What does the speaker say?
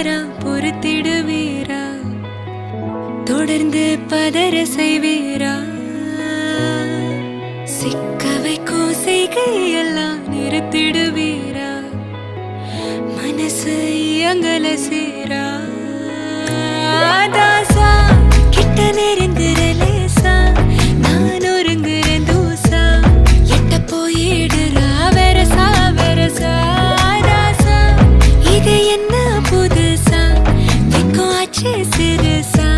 தவறா பொறுத்திடுவீரா? தொடர்ந்து பதற செய்வீரா? சிக்க வைக்கும் செய்கையெல்லாம் நிறுத்திடுவீரா? மனசு இயங்கல சீரா? தாசா கிட்ட நெருங்குற லேசா, நான் ஒருங்குற தூசா, எட்ட போயிடுறா வெரசா வெரசா. தாசா இது என்ன புதுசா, வெக்கம் ஆச்சு சிறுசா,